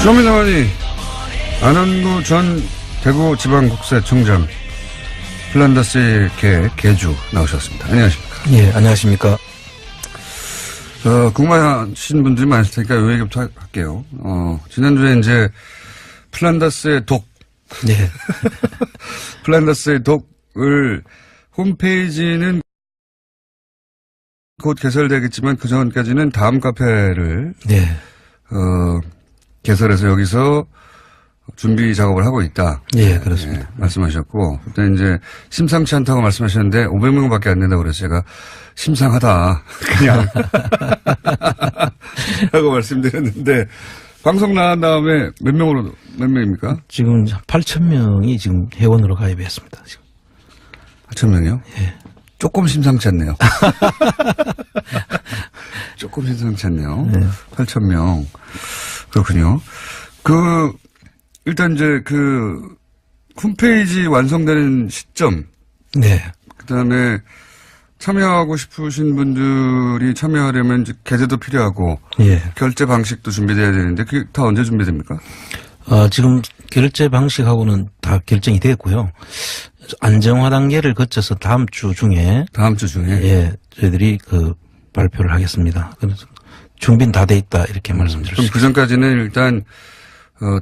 쇼미더머니 안원구 전 대구지방국세청장 플란다스의 개주 나오셨습니다. 안녕하십니까? 예, 안녕하십니까? 궁금하신 분들이 많으실 테니까 요 얘기부터 할게요. 지난주에 이제 플란다스의 독. 네. 플란다스의 독을 홈페이지는 곧 개설되겠지만 그 전까지는 다음 카페를. 네. 개설해서 여기서 준비 작업을 하고 있다. 예, 그렇습니다. 네, 말씀하셨고, 그때 이제 심상치 않다고 말씀하셨는데 500명밖에 안 된다고 그래서 제가 심상하다. 그냥. 하고 말씀드렸는데, 방송 나간 다음에 몇 명입니까? 지금 8,000명이 지금 회원으로 가입했습니다. 지금. 8,000명이요? 예. 조금 심상치 않네요. 조금 심상치 않네요. 네. 8,000명. 그렇군요. 일단 이제 홈페이지 완성되는 시점. 네. 그 다음에 참여하고 싶으신 분들이 참여하려면 이제 계좌도 필요하고. 예. 결제 방식도 준비돼야 되는데 그게 다 언제 준비됩니까? 지금 결제 방식하고는 다 결정이 됐고요. 안정화 단계를 거쳐서 다음 주 중에. 예. 저희들이 발표를 하겠습니다. 그래서 준비는 다 돼 있다 이렇게 말씀드릴 수 그럼 있습니다. 그 전까지는 일단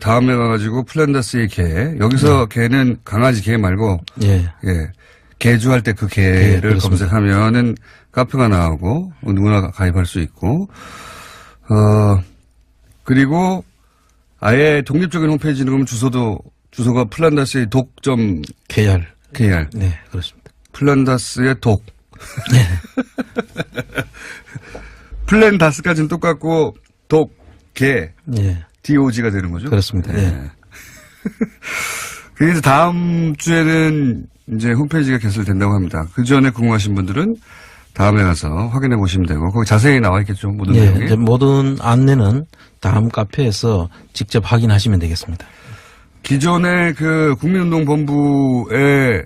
다음에 가가지고 플란다스의 개 여기서 개는 강아지 개 말고 예. 개주할 때 그 개를 예, 검색하면은 카페가 나오고 누구나 가입할 수 있고 그리고 아예 독립적인 홈페이지는 그럼 주소가 플란다스의 독점 KR. 네, 그렇습니다. 플란다스의 독. 네. 플랜다스까지는 똑같고 개. 예. DOG가 되는 거죠? 그렇습니다. 네. 예. 그래서 다음 주에는 이제 홈페이지가 개설된다고 합니다. 그 전에 궁금하신 분들은 다음에 가서 확인해 보시면 되고 거기 자세히 나와 있겠죠, 모든 예. 내용이. 이제 모든 안내는 다음 카페에서 직접 확인하시면 되겠습니다. 기존의 국민운동본부에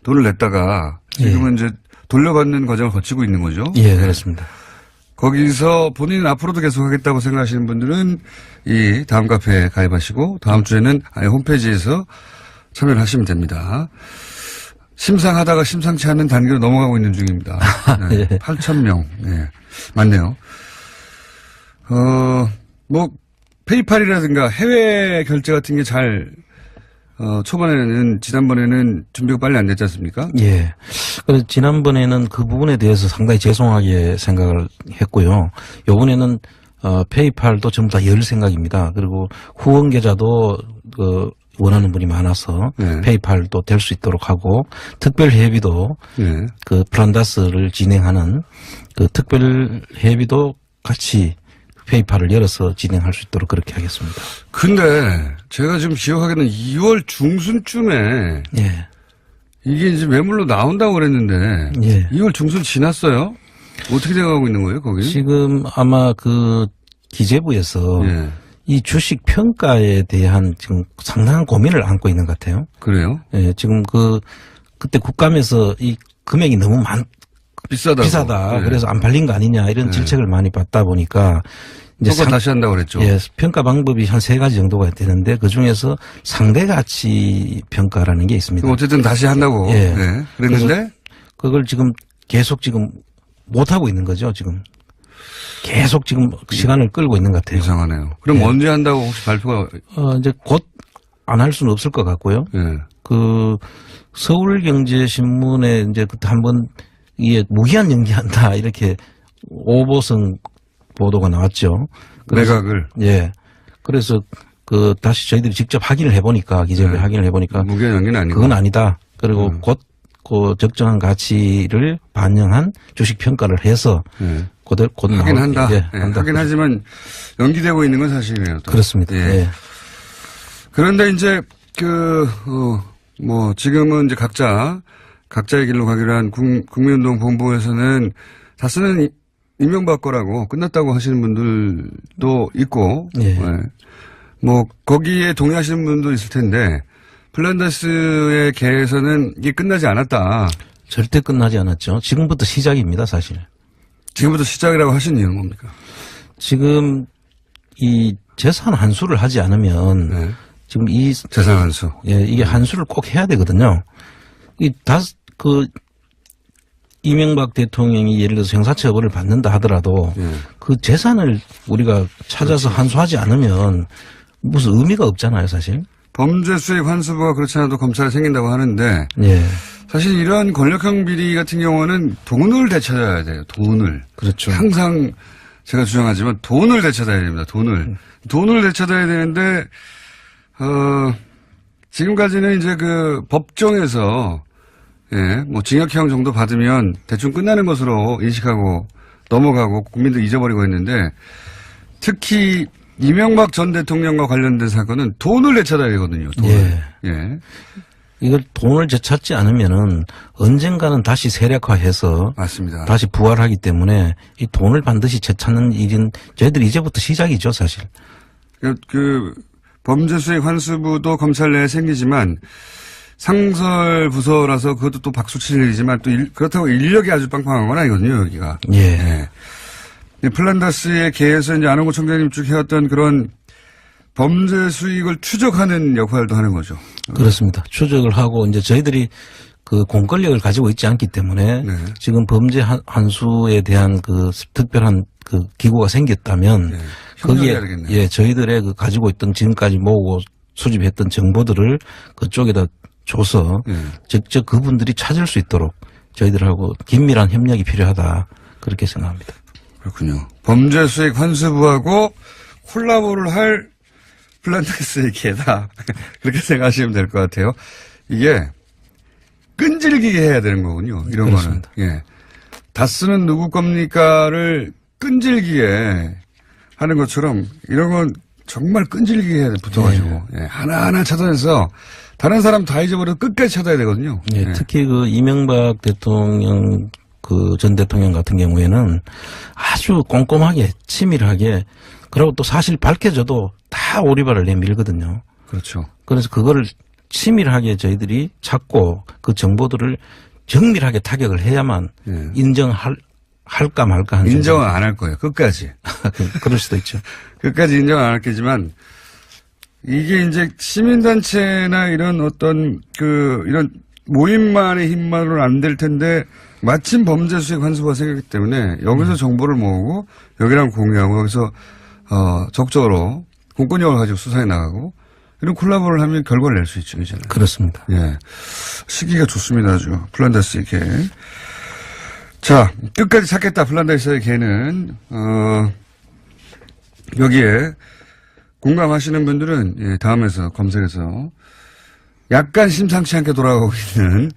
돈을 냈다가 지금은 이제 돌려받는 과정을 거치고 있는 거죠. 예, 그렇습니다. 거기서 본인은 앞으로도 계속하겠다고 생각하시는 분들은 이 다음 카페에 가입하시고 다음 주에는 아예 홈페이지에서 참여를 하시면 됩니다. 심상하다가 심상치 않은 단계로 넘어가고 있는 중입니다. 네, 예. 8,000명. 네, 맞네요. 페이팔이라든가 해외 결제 같은 게 지난번에는 준비가 빨리 안 됐지 않습니까? 예. 그래서 지난번에는 그 부분에 대해서 상당히 죄송하게 생각을 했고요. 요번에는, 페이팔도 전부 다 열 생각입니다. 그리고 후원 계좌도, 원하는 분이 많아서 네. 페이팔도 될 수 있도록 하고 특별 회비도 네. 플란다스를 진행하는 특별 회비도 같이 페이팔을 열어서 진행할 수 있도록 그렇게 하겠습니다. 근데 제가 지금 기억하기에는 2월 중순쯤에 예. 이게 이제 매물로 나온다고 그랬는데 예. 2월 중순 지났어요? 어떻게 돼가고 있는 거예요, 거기는? 지금 아마 기재부에서 예. 이 주식 평가에 대한 지금 상당한 고민을 안고 있는 것 같아요. 그래요? 예, 지금 그때 국감에서 이 금액이 너무 비싸다. 예. 그래서 안 팔린 거 아니냐 이런 질책을 많이 받다 보니까 이제 평가 다시 한다고 그랬죠. 예, 평가 방법이 한 3가지 정도가 되는데 그 중에서 상대 가치 평가라는 게 있습니다. 어쨌든 다시 한다고. 예. 네. 그랬는데 그걸 계속 못 하고 있는 거죠, 지금. 계속 지금 시간을 끌고 있는 것 같아요. 이상하네요. 그럼 예. 언제 한다고 혹시 발표가? 이제 곧 안 할 수는 없을 것 같고요. 예. 서울경제신문에 이제 그때 한번 이게 무기한 연기한다 이렇게 오보성 보도가 나왔죠. 매각을. 예. 그래서 다시 저희들이 직접 확인을 해보니까 기재부에 네. 확인을 해보니까 무기한 연기는 아니고. 그건 아니다. 그리고 곧 적정한 가치를 반영한 주식 평가를 해서 곧 하긴 한다. 예, 예. 한다. 하긴 하지만 연기되고 있는 건 사실이에요. 또. 그렇습니다. 예. 예. 그런데 이제 지금은 이제 각자의 길로 가기로 한 국민운동 본부에서는 다스는 이명박 거라고 끝났다고 하시는 분들도 있고, 예. 거기에 동의하시는 분도 있을 텐데, 플란다스의 개에서는 이게 끝나지 않았다. 절대 끝나지 않았죠. 지금부터 시작입니다, 사실. 지금부터 시작이라고 하신 이유는 뭡니까? 지금 이 재산 환수를 하지 않으면 네. 지금 이 재산 환수. 예, 이게 환수를 꼭 해야 되거든요. 이명박 대통령이 예를 들어서 형사처벌을 받는다 하더라도 그 재산을 우리가 찾아서 환수하지 않으면 무슨 의미가 없잖아요, 사실. 범죄 수익 환수부가 그렇지 않아도 검찰에 생긴다고 하는데 예. 사실 이런 권력형 비리 같은 경우는 돈을 되찾아야 돼요. 돈을. 그렇죠. 항상 제가 주장하지만 돈을 되찾아야 됩니다. 돈을 되찾아야 되는데 지금까지는 이제 그 법정에서 뭐 징역형 정도 받으면 대충 끝나는 것으로 인식하고 넘어가고 국민들 잊어버리고 했는데 특히 이명박 전 대통령과 관련된 사건은 돈을 되찾아야 되거든요. 돈을. 예. 이걸 돈을 되찾지 않으면은 언젠가는 다시 세력화해서 맞습니다. 다시 부활하기 때문에 이 돈을 반드시 되찾는 일은 저희들이 이제부터 시작이죠, 사실. 그 범죄 수익 환수부도 검찰 내에 생기지만 상설 부서라서 그것도 또 박수 칠 일이지만 또 그렇다고 인력이 아주 빵빵한 건 아니거든요, 여기가. 예. 플란다스의 계에서 이제 안홍구 총장님 쭉 해왔던 그런 범죄 수익을 추적하는 역할도 하는 거죠. 그렇습니다. 추적을 하고 이제 저희들이 그 공권력을 가지고 있지 않기 때문에 지금 범죄 환수에 대한 그 특별한 그 기구가 생겼다면 거기에 저희들의 그 가지고 있던 지금까지 모으고 수집했던 정보들을 그쪽에다 줘서 직접 그분들이 찾을 수 있도록 저희들하고 긴밀한 협력이 필요하다 그렇게 생각합니다. 그렇군요. 범죄 수익 환수부하고 콜라보를 할 플란다스의 기회다. 그렇게 생각하시면 될 것 같아요. 이게 끈질기게 해야 되는 거군요. 이런 그렇습니다. 거는. 예. 다스는 누구 겁니까를 끈질기게 하는 것처럼 이런 건 정말 끈질기게 해야 돼. 붙어가지고. 예. 하나하나 찾아내서 다른 사람 다 잊어버려도 끝까지 찾아야 되거든요. 예. 특히 그 이명박 대통령 그 전 대통령 같은 경우에는 아주 꼼꼼하게 치밀하게 그리고 또 사실 밝혀져도 다 오리발을 내밀거든요. 그렇죠. 그래서 그거를 치밀하게 저희들이 찾고 그 정보들을 정밀하게 타격을 해야만 인정할까 말까 하는 인정은 안 할 거예요. 끝까지. 그럴 수도 있죠. 끝까지 인정 안 할 거지만 이게 이제 시민단체나 이런 어떤 이런 모임만의 힘만으로는 안 될 텐데 마침 범죄 수익 환수부가 생겼기 때문에 여기서 정보를 모으고 여기랑 공유하고 여기서 적극적으로 공권력을 가지고 수사해 나가고 이런 콜라보를 하면 결과를 낼 수 있죠, 이제는. 그렇습니다. 예. 시기가 좋습니다, 아주. 플란다스의 개. 자, 끝까지 찾겠다, 플란다스의 개는, 여기에 공감하시는 분들은, 다음에서 검색해서 약간 심상치 않게 돌아가고 있는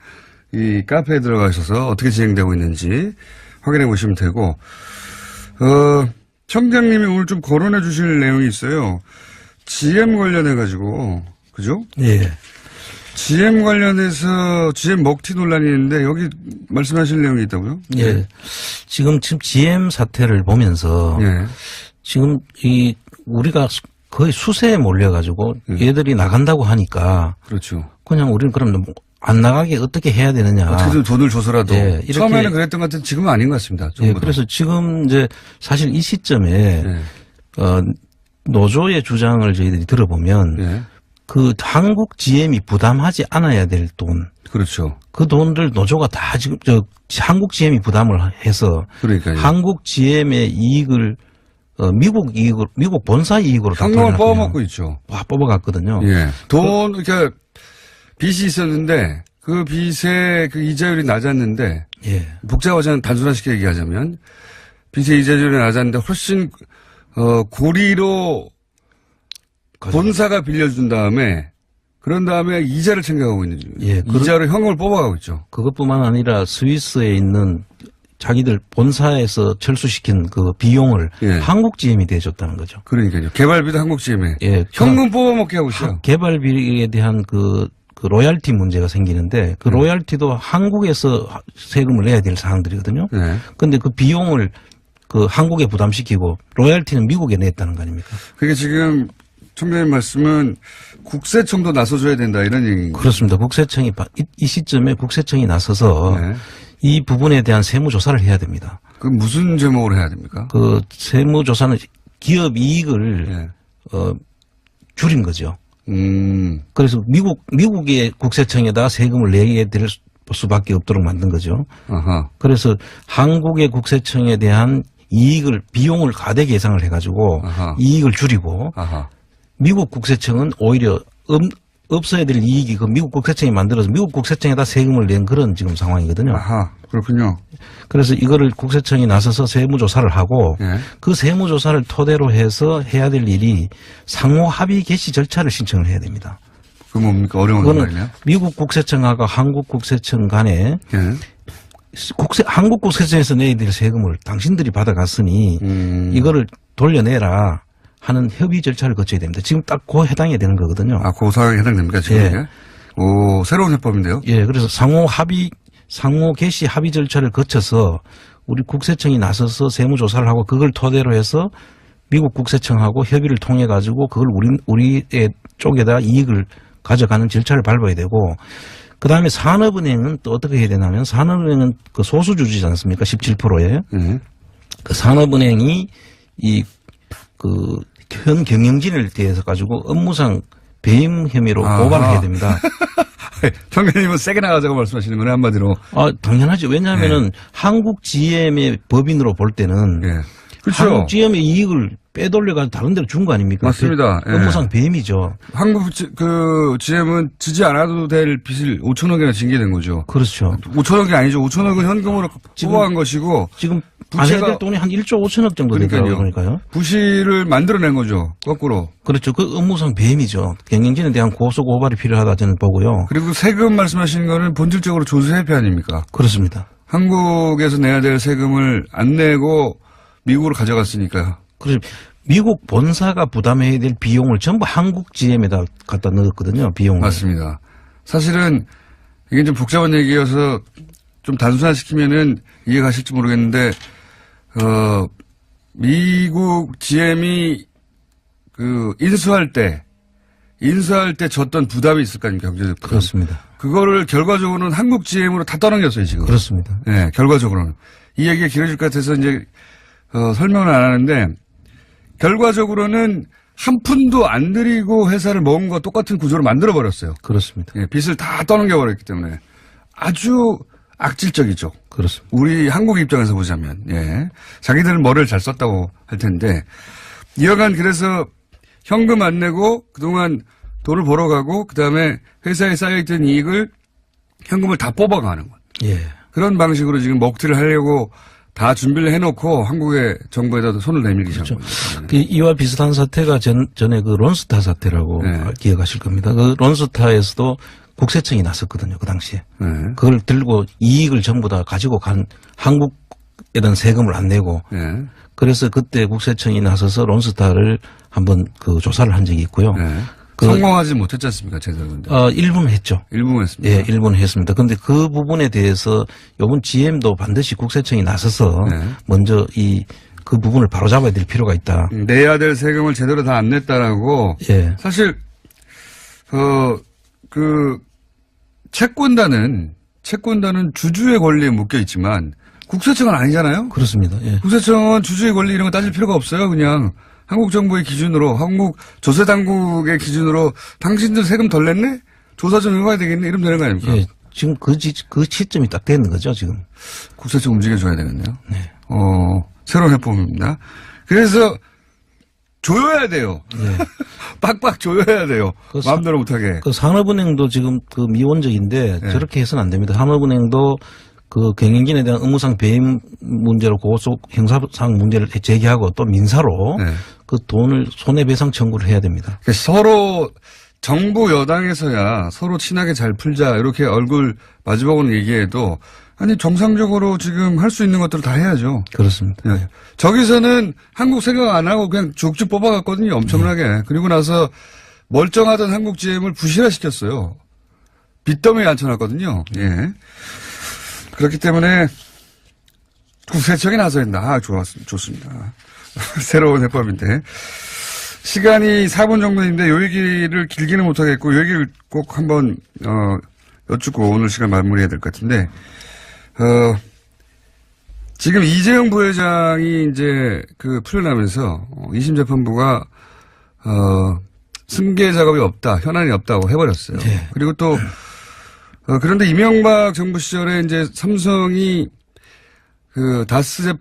이 카페에 들어가셔서 어떻게 진행되고 있는지 확인해 보시면 되고, 청장님이 오늘 좀 거론해 주실 내용이 있어요. GM 관련해가지고, 그죠? 예. GM 관련해서 GM 먹튀 논란이 있는데 여기 말씀하실 내용이 있다고요? 예. 지금 GM 사태를 보면서 지금 우리가 거의 수세에 몰려가지고 얘들이 나간다고 하니까. 그렇죠. 그냥 우리는 그럼 안 나가게 어떻게 해야 되느냐. 어떻게든 돈을 줘서라도. 예, 처음에는 그랬던 것 같은데 지금은 아닌 것 같습니다. 예, 그래서 지금 이제 사실 이 시점에 노조의 주장을 저희들이 들어보면 그 한국 GM이 부담하지 않아야 될 돈. 그렇죠. 그 돈들 노조가 다 지금 한국 GM이 부담을 해서 그러니까요. 한국 GM의 이익을 미국 본사 이익으로 다 현금을 뽑아먹고 있죠. 뽑아갔거든요. 예. 그러니까 빚이 있었는데 그 빚의 그 이자율이 낮았는데 복잡하지 단순화시켜 얘기하자면 빚의 이자율이 낮았는데 훨씬 고리로 본사가 빌려준 다음에 그런 다음에 이자를 챙겨가고 있는 이자로 현금을 뽑아가고 있죠. 그것뿐만 아니라 스위스에 있는 자기들 본사에서 철수시킨 그 비용을 한국 GM이 대줬다는 거죠. 그러니까요. 개발비도 한국 GM에 현금 뽑아먹게 하고 있어요. 개발비에 대한 그 로얄티 문제가 생기는데 그 로얄티도 한국에서 세금을 내야 될 사항들이거든요. 그런데 그 비용을 그 한국에 부담시키고 로얄티는 미국에 냈다는 거 아닙니까? 그게 지금 총장님 말씀은 국세청도 나서줘야 된다 이런 얘기인가요? 그렇습니다. 국세청이 이 시점에 국세청이 나서서 이 부분에 대한 세무조사를 해야 됩니다. 그 무슨 제목으로 해야 됩니까? 그 세무조사는 기업 이익을 예. 줄인 거죠. 그래서 미국의 국세청에다 세금을 내게 될 수밖에 없도록 만든 거죠. 아하. 그래서 한국의 국세청에 대한 이익을 비용을 가대기 예상을 해가지고 아하. 이익을 줄이고 아하. 미국 국세청은 오히려 없어야 될 이익이 그 미국 국세청이 만들어서 미국 국세청에다 세금을 낸 그런 지금 상황이거든요. 아하. 그렇군요. 그래서 이거를 국세청이 나서서 세무조사를 하고 예. 그 세무조사를 토대로 해서 해야 될 일이 상호 합의 개시 절차를 신청을 해야 됩니다. 그 뭡니까? 어려운 그거는 말이네요. 미국 국세청하고 한국 국세청 간에 예. 한국 국세청에서 내야 될 세금을 당신들이 받아갔으니 이거를 돌려내라 하는 협의 절차를 거쳐야 됩니다. 지금 딱 그 해당이 되는 거거든요. 아, 그 사항에 해당됩니까, 지금? 예. 이게? 오, 새로운 해법인데요? 예, 그래서 상호 개시 합의 절차를 거쳐서 우리 국세청이 나서서 세무조사를 하고 그걸 토대로 해서 미국 국세청하고 협의를 통해 가지고 그걸 우리의 쪽에다 이익을 가져가는 절차를 밟아야 되고 그 다음에 산업은행은 또 어떻게 해야 되냐면 산업은행은 그 소수주주지 않습니까? 17%에. 그 산업은행이 현 경영진을 대해서 가지고 업무상 배임 혐의로 고발을 해야 됩니다. 청년님은 세게 나가자고 말씀하시는 거네, 한마디로. 아, 당연하죠. 왜냐하면은 한국 GM의 법인으로 볼 때는 예. 그렇죠. 한국 GM의 이익을 빼돌려가지고 다른 데로 준 거 아닙니까? 맞습니다. 예. 업무상 배임이죠. 한국 GM은 지지 않아도 될 빚을 5천억이나 징게 된 거죠. 그렇죠. 5천억이 아니죠. 5천억은 현금으로 뽑아간 것이고. 지금 안 해야 될 돈이 한 1조 5천억 정도 되더라고요. 그러니까요. 부실을 만들어낸 거죠. 거꾸로. 그렇죠. 그 업무상 배임이죠. 경영진에 대한 고소 고발이 필요하다 저는 보고요. 그리고 세금 말씀하시는 거는 본질적으로 조세회피 아닙니까? 그렇습니다. 한국에서 내야 될 세금을 안 내고 미국으로 가져갔으니까요. 그래서 미국 본사가 부담해야 될 비용을 전부 한국 GM에다 갖다 넣었거든요. 비용을. 맞습니다. 사실은 이게 좀 복잡한 얘기여서 좀 단순화시키면은 이해가실지 모르겠는데 미국 GM이 인수할 때 졌던 부담이 있을 거 아닙니까? 경제적 부담. 그렇습니다. 그거를 결과적으로는 한국 GM으로 다 떠넘겼어요, 지금. 그렇습니다. 네, 결과적으로는. 이 얘기가 길어질 것 같아서 이제 설명을 안 하는데 결과적으로는 한 푼도 안 들이고 회사를 먹은 거 똑같은 구조를 만들어 버렸어요. 그렇습니다. 예, 빚을 다 떠넘겨 버렸기 때문에 아주 악질적이죠. 그렇습니다. 우리 한국 입장에서 보자면, 예. 자기들은 뭐를 잘 썼다고 할 텐데, 이어간 그래서 현금 안 내고 그동안 돈을 벌어가고, 그 다음에 회사에 쌓여있던 이익을 현금을 다 뽑아가는 것. 예. 그런 방식으로 지금 먹튀를 하려고 다 준비를 해놓고 한국의 정부에다 손을 내밀기 시작한 거죠. 그 이와 비슷한 사태가 전에 그 론스타 사태라고 네. 기억하실 겁니다. 그 론스타에서도 국세청이 나섰거든요. 그 당시에. 네. 그걸 들고 이익을 전부 다 가지고 간 한국에 대한 세금을 안 내고. 네. 그래서 그때 국세청이 나서서 론스타를 한번 그 조사를 한 적이 있고요. 네. 성공하지 못했지 않습니까? 제대로. 일부는 했죠. 일부는 했습니다. 예, 일부는 했습니다. 그런데 그 부분에 대해서 요번 GM도 반드시 국세청이 나서서 네. 먼저 그 부분을 바로잡아야 될 필요가 있다. 내야 될 세금을 제대로 다 안 냈다라고. 예. 사실 채권단은 주주의 권리에 묶여 있지만 국세청은 아니잖아요. 그렇습니다. 예. 국세청은 주주의 권리 이런 거 따질 필요가 없어요. 그냥 한국 정부의 기준으로, 한국 조세 당국의 기준으로 당신들 세금 덜 냈네? 조사 좀 해봐야 되겠네? 이러면 되는 거 아닙니까? 예. 지금 그 시점이 딱 되는 거죠, 지금. 국세청 움직여줘야 되겠네요. 네. 새로운 해법입니다. 그래서 조여야 돼요. 예. 빡빡 조여야 돼요. 마음대로 못하게. 그 산업은행도 지금 그 미온적인데 네. 저렇게 해서는 안 됩니다. 산업은행도 그 경영진에 대한 업무상 배임 문제로 고소 형사상 문제를 제기하고 또 민사로 네. 그 돈을 손해배상 청구를 해야 됩니다. 서로 정부 여당에서야 서로 친하게 잘 풀자 이렇게 얼굴 마주보고는 얘기해도 아니 정상적으로 지금 할 수 있는 것들을 다 해야죠. 그렇습니다. 네. 저기서는 한국 생각 안 하고 그냥 쭉쭉 뽑아갔거든요. 엄청나게. 그리고 나서 멀쩡하던 한국 GM을 부실화시켰어요. 빚더미에 앉혀놨거든요. 예. 그렇기 때문에 국세청이 나서야 된다. 좋습니다. 새로운 해법인데. 시간이 4분 정도인데 요 얘기를 길게는 못하겠고 요 얘기를 꼭 한번 여쭙고 오늘 시간 마무리해야 될 것 같은데 지금 이재용 부회장이 이제 풀려나면서 2심 재판부가 승계 작업이 없다, 현안이 없다고 해버렸어요. 네. 그리고 또 그런데 이명박 정부 시절에 이제 삼성이 다스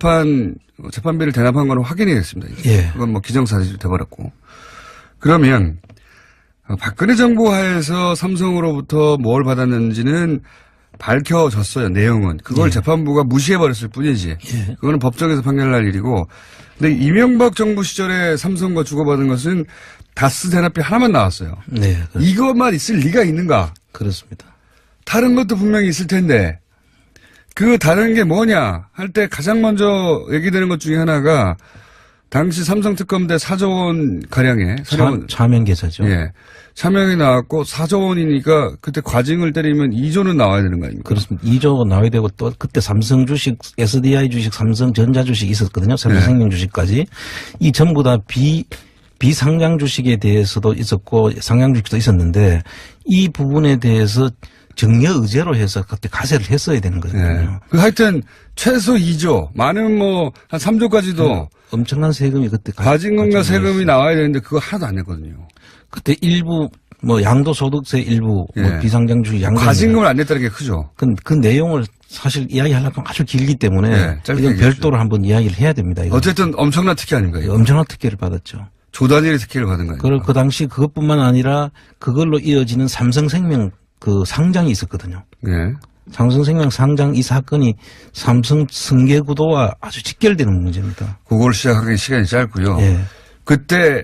재판비를 대납한 거는 확인이 됐습니다. 예. 그건 뭐 기정사실이 돼버렸고. 그러면 박근혜 정부 하에서 삼성으로부터 뭘 받았는지는 밝혀졌어요. 내용은. 그걸 예. 재판부가 무시해버렸을 뿐이지. 예. 그거는 법정에서 판결날 일이고. 근데 이명박 정부 시절에 삼성과 주고받은 것은 다스 대납비 하나만 나왔어요. 네. 이것만 있을 리가 있는가? 그렇습니다. 다른 것도 분명히 있을 텐데 그 다른 게 뭐냐 할 때 가장 먼저 얘기되는 것 중에 하나가 당시 삼성 특검대 4조 원 가량의 차명 계좌죠. 예. 차명이 나왔고 4조 원이니까 그때 과징을 때리면 2조는 나와야 되는 거 아닙니까? 그렇습니다. 2조 나와야 되고 또 그때 삼성 주식, SDI 주식, 삼성전자 주식 있었거든요. 삼성생명 네. 주식까지. 이 전부 다 비상장 주식에 대해서도 있었고 상장 주식도 있었는데 이 부분에 대해서 정려 의제로 해서 그때 가세를 했어야 되는 거거든요. 네. 하여튼 최소 2조, 많으면 뭐 한 3조까지도 엄청난 세금이 그때 과징금과 세금이 나와야 되는데 그거 하나도 안 냈거든요. 그때 일부 뭐 양도소득세 일부 예. 뭐 비상장 주식 양도 과징금을 안 냈다는 게 크죠. 그 내용을 사실 이야기하려면 아주 길기 때문에 네, 짧게 이건 얘기하죠. 별도로 한번 이야기를 해야 됩니다. 이건. 어쨌든 엄청난 특혜 아닌가요? 이거? 엄청난 특혜를 받았죠. 조단위의 특혜를 받은 거예요. 그리고 그 당시 그것뿐만 아니라 그걸로 이어지는 삼성생명 상장이 있었거든요. 네. 삼성생명 상장 이 사건이 삼성 승계 구도와 아주 직결되는 문제입니다. 그걸 시작하기 시간이 짧고요. 예. 그때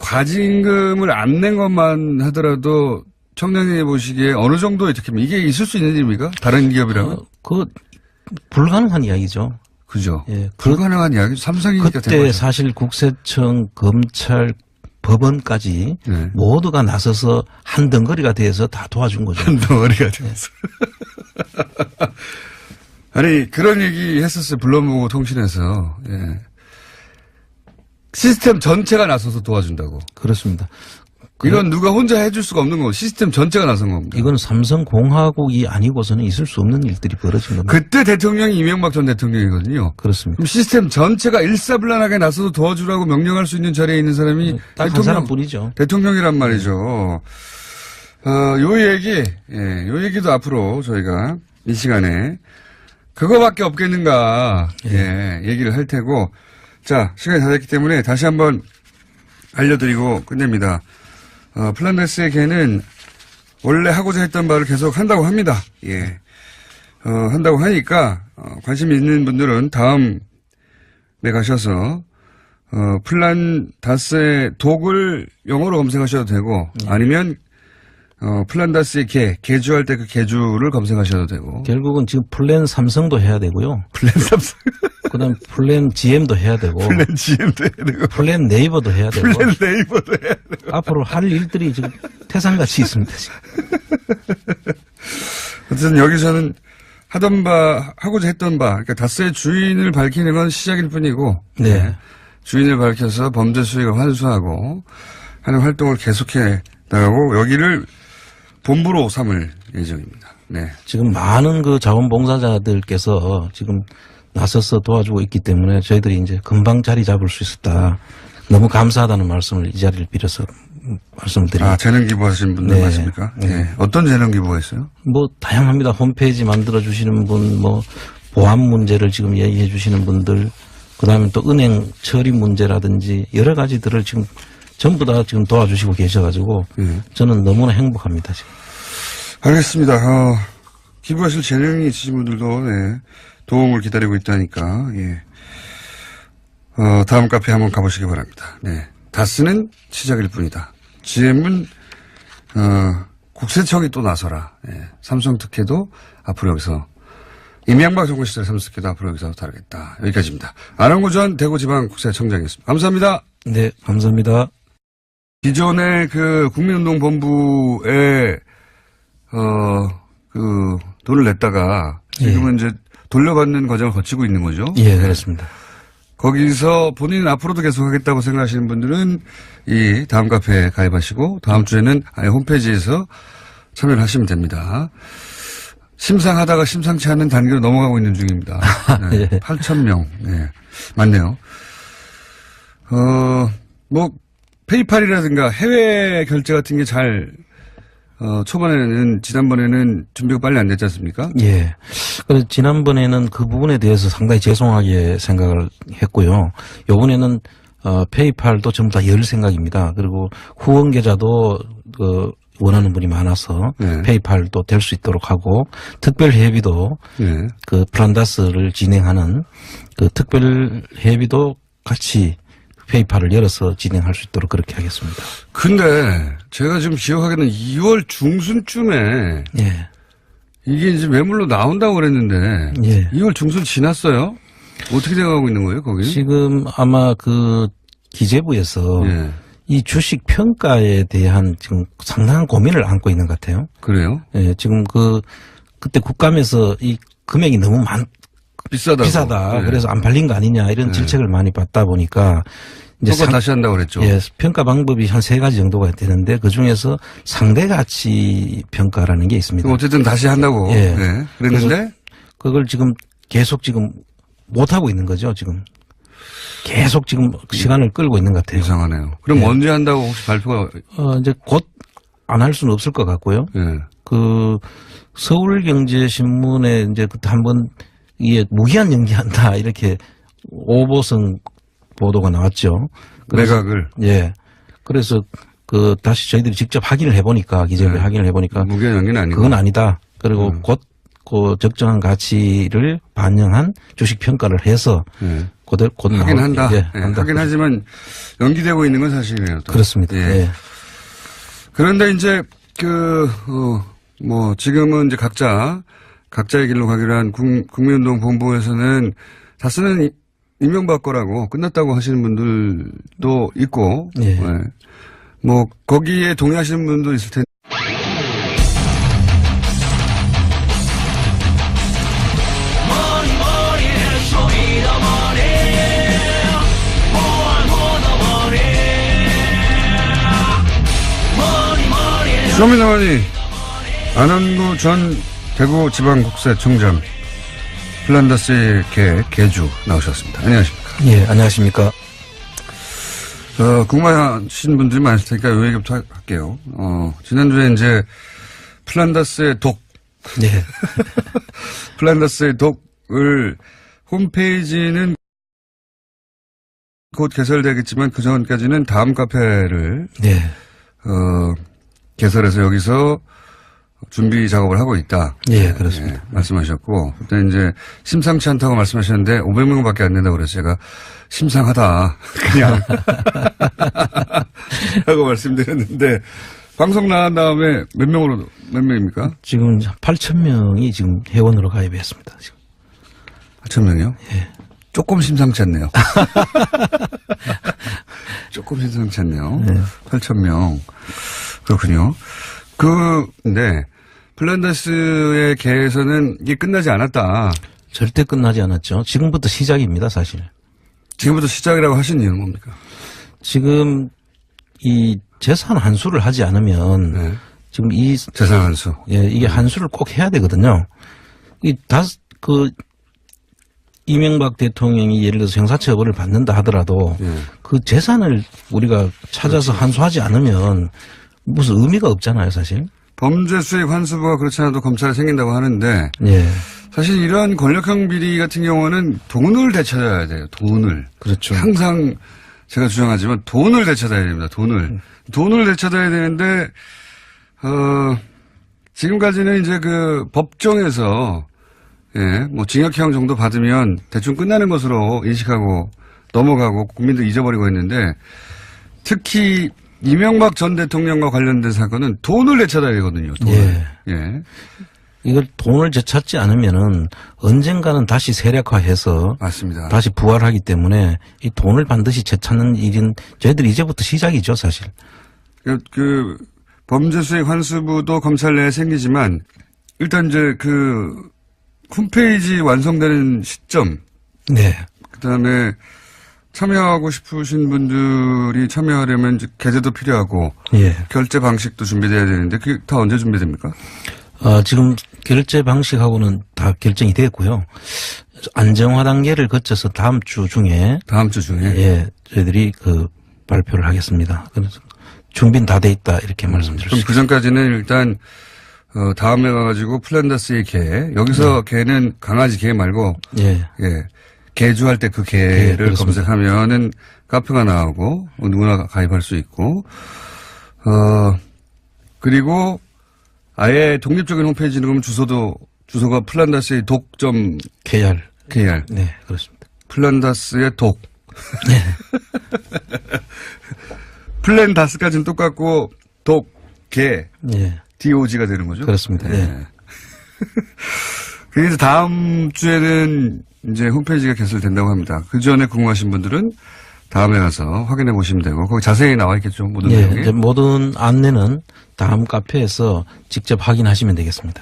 과징금을 안 낸 것만 하더라도 청년이 보시기에 어느 정도의 특혜입니까? 이게 있을 수 있는 일입니까? 다른 기업이라면? 불가능한 이야기죠. 그죠. 예. 불가능한 이야기. 삼성이니까 된 그때 거죠. 사실 국세청, 검찰, 법원까지 네. 모두가 나서서 한 덩어리가 돼서 다 도와준 거죠. 한 덩어리가 되면서. 아니, 그런 얘기 했었어요. 불러보고 통신에서. 예. 시스템 전체가 나서서 도와준다고. 그렇습니다. 이건 누가 혼자 해줄 수가 없는 거고 시스템 전체가 나선 겁니다. 이건 삼성공화국이 아니고서는 있을 수 없는 일들이 벌어진 겁니다. 그때 대통령이 이명박 전 대통령이거든요. 그렇습니다. 그럼 시스템 전체가 일사불란하게 나서서 도와주라고 명령할 수 있는 자리에 있는 사람이 딱 한 사람뿐이죠. 대통령이란 말이죠. 요 얘기도 앞으로 저희가 이 시간에 그거밖에 없겠는가, 얘기를 할 테고. 자, 시간이 다 됐기 때문에 다시 한번 알려드리고 끝냅니다. 플란다스의 개는 원래 하고자 했던 바를 계속 한다고 합니다. 예. 한다고 하니까, 관심 있는 분들은 다음에 가셔서, 플란다스의 독을 영어로 검색하셔도 되고, 아니면, 플란다스의 개주할 때 그 개주를 검색하셔도 되고. 결국은 지금 플랜 삼성도 해야 되고요. 플랜 삼성. 그 다음 플랜 GM도 해야 되고. 플랜 GM도 해야 되고. 플랜 네이버도 해야 되고. 플랜 네이버도 해야 되고. 앞으로 할 일들이 지금 태산같이 있습니다. 지금. 어쨌든 여기서는 하고자 했던 바, 그러니까 다스의 주인을 밝히는 건 시작일 뿐이고. 네. 주인을 밝혀서 범죄 수익을 환수하고 하는 활동을 계속해 나가고 여기를 본부로 삼을 예정입니다. 네. 지금 많은 자원봉사자들께서 지금 나서서 도와주고 있기 때문에 저희들이 이제 금방 자리 잡을 수 있었다. 너무 감사하다는 말씀을 이 자리를 빌어서 말씀드립니다. 재능 기부하시는 분들 네. 맞습니까? 네. 어떤 재능 기부가 있어요? 다양합니다. 홈페이지 만들어 주시는 분, 보안 문제를 지금 얘기해 주시는 분들, 그 다음에 또 은행 처리 문제라든지 여러 가지들을 지금 전부 다 지금 도와주시고 계셔가지고 저는 너무나 행복합니다. 지금. 알겠습니다. 기부하실 재능이 있으신 분들도 도움을 기다리고 있다니까 다음 카페 한번 가보시기 바랍니다. 네. 다스는 시작일 뿐이다. GM은 국세청이 또 나서라. 삼성 특혜도 앞으로 여기서 이명박 정부 시절 삼성 특혜도 앞으로 여기서 다루겠다. 여기까지입니다. 안원구 전 대구지방국세청장이었습니다. 감사합니다. 네, 감사합니다. 기존의 국민운동본부에 돈을 냈다가 지금은 이제 돌려받는 과정을 거치고 있는 거죠. 예, 그렇습니다. 거기서 본인은 앞으로도 계속하겠다고 생각하시는 분들은 이 다음 카페에 가입하시고 다음 주에는 아예 홈페이지에서 참여를 하시면 됩니다. 심상하다가 심상치 않은 단계로 넘어가고 있는 중입니다. 네. 예. 8,000명. 네. 맞네요. 뭐, 페이팔이라든가 해외 결제 같은 게 잘, 지난번에는 준비가 빨리 안 됐지 않습니까? 예. 그래서 지난번에는 그 부분에 대해서 상당히 죄송하게 생각을 했고요. 요번에는 페이팔도 전부 다 열 생각입니다. 그리고 후원 계좌도 원하는 분이 많아서 네. 페이팔도 될 수 있도록 하고 특별 회비도 네. 그 플란다스를 진행하는 그 특별 회비도 같이 페이팔을 열어서 진행할 수 있도록 그렇게 하겠습니다. 근데 제가 지금 기억하기에는 2월 중순쯤에 예. 이게 이제 매물로 나온다고 그랬는데 예. 2월 중순 지났어요? 어떻게 돼가고 있는 거예요, 거기? 지금 아마 그 기재부에서 예. 이 주식 평가에 대한 지금 상당한 고민을 안고 있는 것 같아요. 그래요? 예, 지금 그때 국감에서 이 금액이 너무 비싸다. 네. 그래서 안 팔린 거 아니냐 이런 질책을 많이 받다 보니까 이제 평가 다시 한다고 그랬죠. 예, 평가 방법이 한 3가지 정도가 되는데 그 중에서 상대 가치 평가라는 게 있습니다. 어쨌든 다시 한다고. 예. 네. 그랬는데 그걸 지금 계속 지금 못 하고 있는 거죠, 지금. 계속 지금 시간을 끌고 있는 것 같아요. 이상하네요. 그럼 예. 언제 한다고 혹시 발표가? 이제 곧 안 할 수는 없을 것 같고요. 예. 그 서울경제신문에 이제 그때 한번 이게 무기한 연기한다 이렇게 오보성 보도가 나왔죠. 매각을. 예. 그래서 다시 저희들이 직접 확인을 해보니까 기재부에 네. 확인을 해보니까 무기한 연기는 아니고. 그건 아니다. 그리고 곧 그 적정한 가치를 반영한 주식 평가를 해서 곧 하긴 한다. 예, 예, 한다. 하긴 하지만 연기되고 있는 건 사실이에요. 또. 그렇습니다. 예. 예. 그런데 이제 지금은 이제 각자의 길로 가기로 한 국민운동 본부에서는 다스는 이명박 거라고 끝났다고 하시는 분들도 있고, 예. 뭐 거기에 동의하시는 분도 있을 텐데. 쇼미더머니 안원구 전 대구지방국세청장 플란다스의 개주 나오셨습니다. 안녕하십니까? 예, 안녕하십니까? 궁금하신 분들이 많으실 테니까 요 얘기부터 할게요. 지난주에 이제 플란다스의 독. 예. 플란다스의 독을 홈페이지는 곧 개설되겠지만 그 전까지는 다음 카페를 예. 개설해서 여기서 준비 작업을 하고 있다. 예, 그렇습니다. 말씀하셨고, 그때 이제 심상치 않다고 말씀하셨는데 500명밖에 안 된다고 그래서 제가 심상하다. 그냥. 하고 말씀드렸는데, 방송 나간 다음에 몇 명입니까? 지금 8,000명이 지금 회원으로 가입했습니다. 지금. 8,000명이요? 예. 조금 심상치 않네요. 조금 심상치 않네요. 네. 8,000명. 그렇군요. 근데, 플란다스의 개에서는 이게 끝나지 않았다. 절대 끝나지 않았죠. 지금부터 시작입니다, 사실. 지금부터 시작이라고 하신 이유는 뭡니까? 지금 이 재산 환수를 하지 않으면 네. 지금 이 재산 환수. 예, 이게 환수를 꼭 해야 되거든요. 이명박 대통령이 예를 들어서 형사처벌을 받는다 하더라도 그 재산을 우리가 찾아서 환수하지 않으면 무슨 의미가 없잖아요, 사실. 범죄 수익 환수부가 그렇지 않아도 검찰에 생긴다고 하는데 예. 사실 이러한 권력형 비리 같은 경우는 돈을 되찾아야 돼요. 돈을. 그렇죠. 항상 제가 주장하지만 돈을 되찾아야 됩니다. 돈을 되찾아야 되는데 지금까지는 이제 그 법정에서 뭐 징역형 정도 받으면 대충 끝나는 것으로 인식하고 넘어가고 국민들 잊어버리고 있는데 특히 이명박 전 대통령과 관련된 사건은 돈을 되찾아야 되거든요. 돈을. 예. 이걸 돈을 되찾지 않으면은 언젠가는 다시 세력화해서 맞습니다. 다시 부활하기 때문에 이 돈을 반드시 되찾는 일은 저희들이 이제부터 시작이죠, 사실. 그 범죄 수익 환수부도 검찰 내에 생기지만 일단 이제 그 홈페이지 완성되는 시점. 네. 그다음에 참여하고 싶으신 분들이 참여하려면 이제 계좌도 필요하고 예. 결제 방식도 준비돼야 되는데 그게 다 언제 준비됩니까? 지금 결제 방식하고는 다 결정이 됐고요. 안정화 단계를 거쳐서 다음 주 중에 예, 저희들이 그 발표를 하겠습니다. 그래서 준비는 다 돼 있다 이렇게 말씀드릴 수 그럼 있습니다. 그 전까지는 일단 다음에 가가지고 플란다스의 개, 여기서 개는 강아지 개 말고 예. 개주할 때 그 개를 그렇습니다. 검색하면은 카페가 나오고 누구나 가입할 수 있고 그리고 아예 독립적인 홈페이지는 그러면 주소가 플란다스의 독점 KR. 네, 그렇습니다. 플란다스의 독. 네. 플랜다스까지는 똑같고 독, 개, 예. DOG가 되는 거죠? 그렇습니다. 예. 그래서 다음 주에는 이제 홈페이지가 개설된다고 합니다. 그 전에 궁금하신 분들은 다음에 가서 확인해 보시면 되고 거기 자세히 나와 있겠죠, 모든 예. 내용이. 이제 모든 안내는 다음 카페에서 직접 확인하시면 되겠습니다.